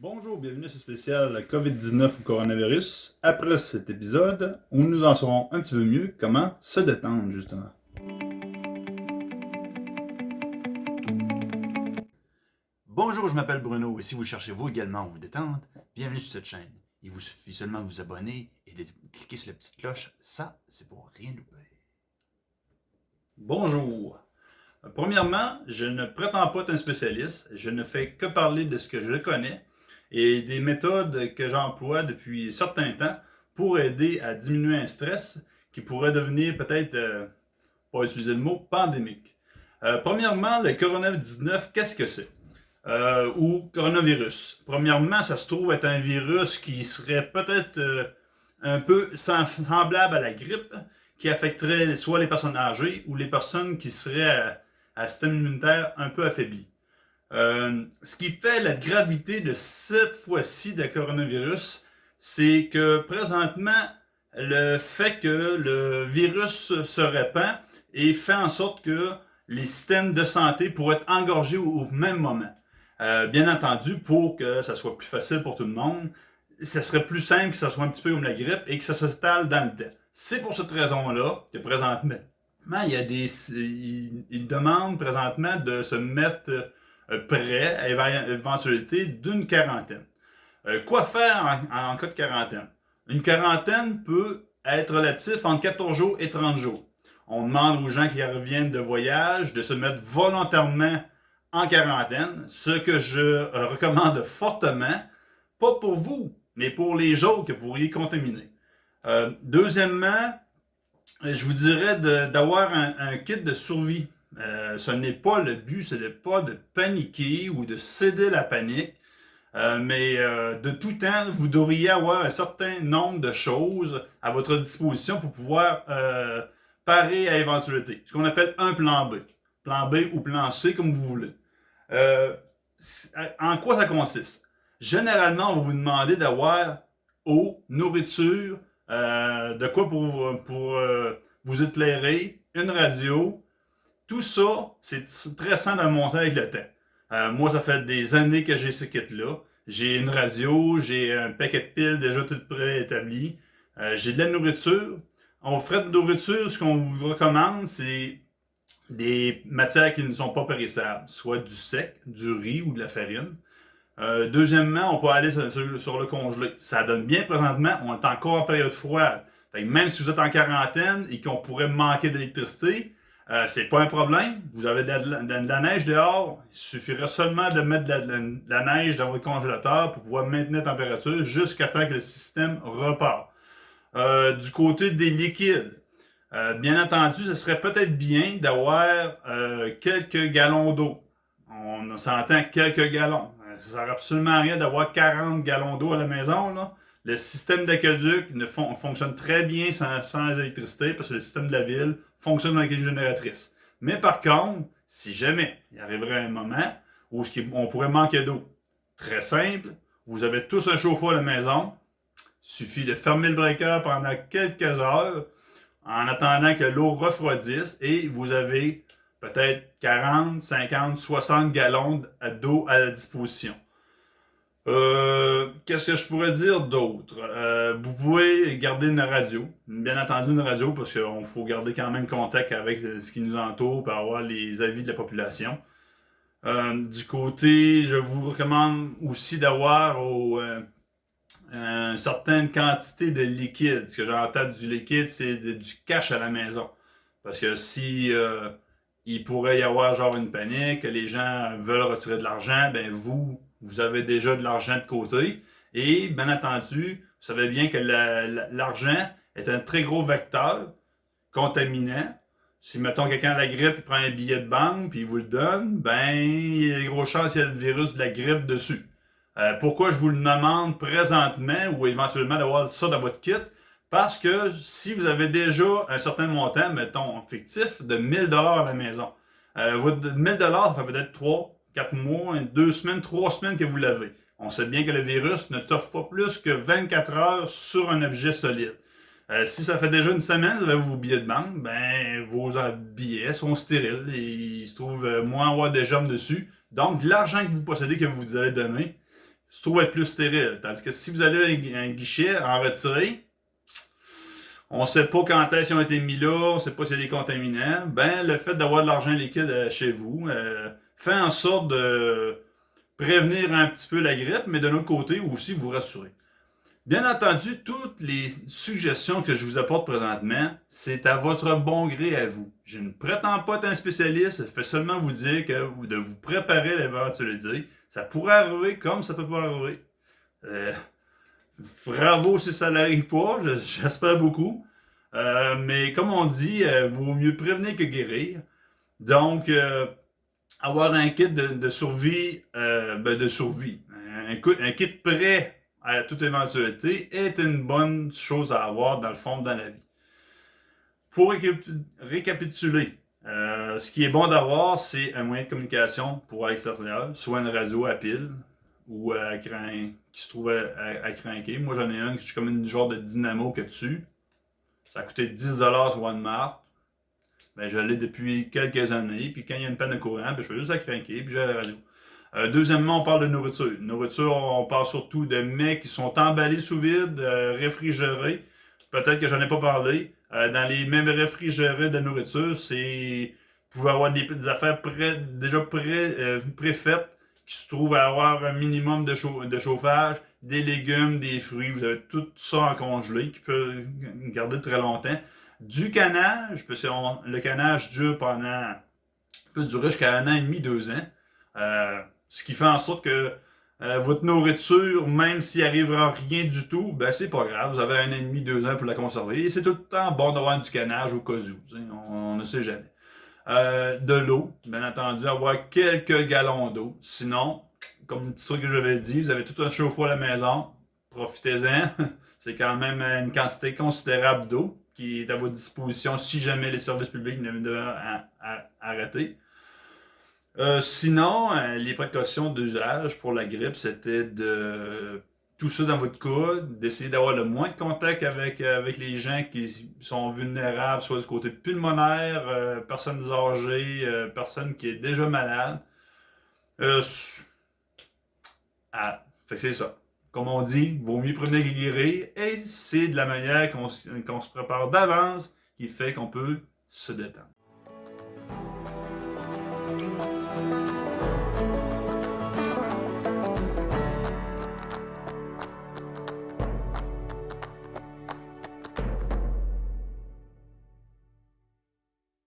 Bonjour, bienvenue à ce spécial COVID-19 ou coronavirus. Après cet épisode, où nous en saurons un petit peu mieux comment se détendre justement. Bonjour, je m'appelle Bruno et si vous cherchez vous également à vous détendre, bienvenue sur cette chaîne. Il vous suffit seulement de vous abonner et de cliquer sur la petite cloche, ça c'est pour rien louper. Bonjour. Premièrement, je ne prétends pas être un spécialiste, je ne fais que parler de ce que je connais et des méthodes que j'emploie depuis certain temps pour aider à diminuer un stress qui pourrait devenir peut-être, pas utiliser le mot, pandémique. Premièrement, le coronavirus-19, qu'est-ce que c'est? Ou coronavirus. Premièrement, ça se trouve être un virus qui serait peut-être un peu semblable à la grippe, qui affecterait soit les personnes âgées ou les personnes qui seraient à système immunitaire un peu affaibli. Ce qui fait la gravité de cette fois-ci de coronavirus, c'est que présentement, le fait que le virus se répand et fait en sorte que les systèmes de santé pourraient être engorgés au même moment. Bien entendu, pour que ça soit plus facile pour tout le monde, ça serait plus simple que ça soit un petit peu comme la grippe et que ça s'installe dans le temps. C'est pour cette raison-là que présentement, il y a ils demandent présentement de se mettre prêt à l'éventualité d'une quarantaine. Quoi faire en cas de quarantaine? Une quarantaine peut être relative entre 14 jours et 30 jours. On demande aux gens qui reviennent de voyage de se mettre volontairement en quarantaine, ce que je recommande fortement, pas pour vous, mais pour les autres que vous pourriez contaminer. Deuxièmement, je vous dirais d'avoir un kit de survie. Ce n'est pas le but, ce n'est pas de paniquer ou de céder la panique, mais de tout temps, vous devriez avoir un certain nombre de choses à votre disposition pour pouvoir parer à l'éventualité. Ce qu'on appelle un plan B. Plan B ou plan C, comme vous voulez. En quoi ça consiste? Généralement, on va vous demander d'avoir eau, nourriture, de quoi pour vous éclairer, une radio. Tout ça, c'est très simple à monter avec le temps. Moi, ça fait des années que j'ai ce kit-là. J'ai une radio, j'ai un paquet de piles déjà tout préétabli. J'ai de la nourriture. En frais de nourriture, ce qu'on vous recommande, c'est des matières qui ne sont pas périssables, soit du sec, du riz ou de la farine. Deuxièmement, on peut aller sur le congelé. Ça donne bien présentement, on est encore en période froide. Fait que même si vous êtes en quarantaine et qu'on pourrait manquer d'électricité, c'est pas un problème. Vous avez de la neige dehors, il suffirait seulement de mettre de la neige dans votre congélateur pour pouvoir maintenir la température jusqu'à temps que le système repart. Du côté des liquides, bien entendu, ce serait peut-être bien d'avoir quelques gallons d'eau. On s'entend quelques gallons. Ça sert absolument à rien d'avoir 40 gallons d'eau à la maison. Là. Le système d'aqueduc fonctionne très bien sans électricité parce que le système de la ville fonctionne avec une génératrice. Mais par contre, si jamais il arriverait un moment où on pourrait manquer d'eau, très simple, vous avez tous un chauffe-eau à la maison, il suffit de fermer le breaker pendant quelques heures en attendant que l'eau refroidisse et vous avez peut-être 40, 50, 60 gallons d'eau à la disposition. Qu'est-ce que je pourrais dire d'autre? Vous pouvez garder une radio, bien entendu une radio parce qu'il faut garder quand même contact avec ce qui nous entoure pour avoir les avis de la population. Du côté, je vous recommande aussi d'avoir une certaine quantité de liquide. Ce que j'entends du liquide, c'est du cash à la maison. Parce que si il pourrait y avoir genre une panique, que les gens veulent retirer de l'argent, ben vous avez déjà de l'argent de côté. Et bien entendu, vous savez bien que l'argent est un très gros vecteur contaminant. Si, mettons, quelqu'un a la grippe, il prend un billet de banque, puis il vous le donne, ben, il y a des grosses chances qu'il y ait le virus de la grippe dessus. Pourquoi je vous le demande présentement ou éventuellement d'avoir ça dans votre kit? Parce que si vous avez déjà un certain montant, mettons fictif, de 1000 $ à la maison, votre 1000 $, ça fait peut-être 3, 4 mois, 2 semaines, 3 semaines que vous l'avez. On sait bien que le virus ne t'offre pas plus que 24 heures sur un objet solide. Si ça fait déjà une semaine, vous avez vos billets de banque, ben vos billets sont stériles et il se trouve moins avoir des germes dessus. Donc, l'argent que vous possédez, que vous allez donner, se trouve être plus stérile. Tandis que si vous allez à un guichet en retiré, on ne sait pas quand est-ce qu'ils ont été mis là, on ne sait pas s'il y a des contaminants, ben le fait d'avoir de l'argent liquide chez vous fait en sorte de prévenir un petit peu la grippe, mais de l'autre côté aussi vous rassurer. Bien entendu, toutes les suggestions que je vous apporte présentement, c'est à votre bon gré à vous. Je ne prétends pas être un spécialiste, je fais seulement vous dire que de vous préparer à l'éventualité. Ça pourrait arriver comme ça peut pas arriver. Bravo si ça n'arrive pas, j'espère beaucoup. Mais comme on dit, vaut mieux prévenir que guérir. Donc, avoir un kit de survie, de survie, un kit prêt à toute éventualité est une bonne chose à avoir dans le fond dans la vie. Pour récapituler, ce qui est bon d'avoir, c'est un moyen de communication pour l'extérieur, soit une radio à pile ou qui se trouve à cranker. Moi, j'en ai une qui est comme une genre de dynamo que dessus. Ça a coûté 10$ sur Walmart. Ben, je l'ai depuis quelques années. Puis quand il y a une panne de courant, ben, je fais juste la cranker puis j'ai la radio. Deuxièmement, on parle de nourriture. Nourriture, on parle surtout de mets qui sont emballés sous vide, réfrigérés. Peut-être que j'en ai pas parlé. Dans les mêmes réfrigérés de nourriture, vous pouvez avoir des affaires déjà préfaites qui se trouvent à avoir un minimum de chauffage, des légumes, des fruits. Vous avez tout ça en congelé qui peut garder très longtemps. Du canage, parce que le canage peut durer jusqu'à 1 an et demi, 2 ans. Ce qui fait en sorte que votre nourriture, même s'il n'arrivera rien du tout, ben c'est pas grave. Vous avez 1 an et demi, 2 ans pour la conserver. Et c'est tout le temps bon d'avoir du canage au cas où. On ne sait jamais. De l'eau, bien entendu, avoir quelques gallons d'eau. Sinon, comme le petit truc que j'avais dit, vous avez tout un chauffe-eau à la maison. Profitez-en. C'est quand même une quantité considérable d'eau qui est à votre disposition si jamais les services publics ne devaient arrêter. Sinon, les précautions d'usage pour la grippe, c'était de tout ça dans votre coude, d'essayer d'avoir le moins de contact avec les gens qui sont vulnérables, soit du côté pulmonaire, personnes âgées, personnes qui est déjà malade. Fait que c'est ça. Comme on dit, vaut mieux prévenir que guérir, et c'est de la manière qu'on se prépare d'avance qui fait qu'on peut se détendre.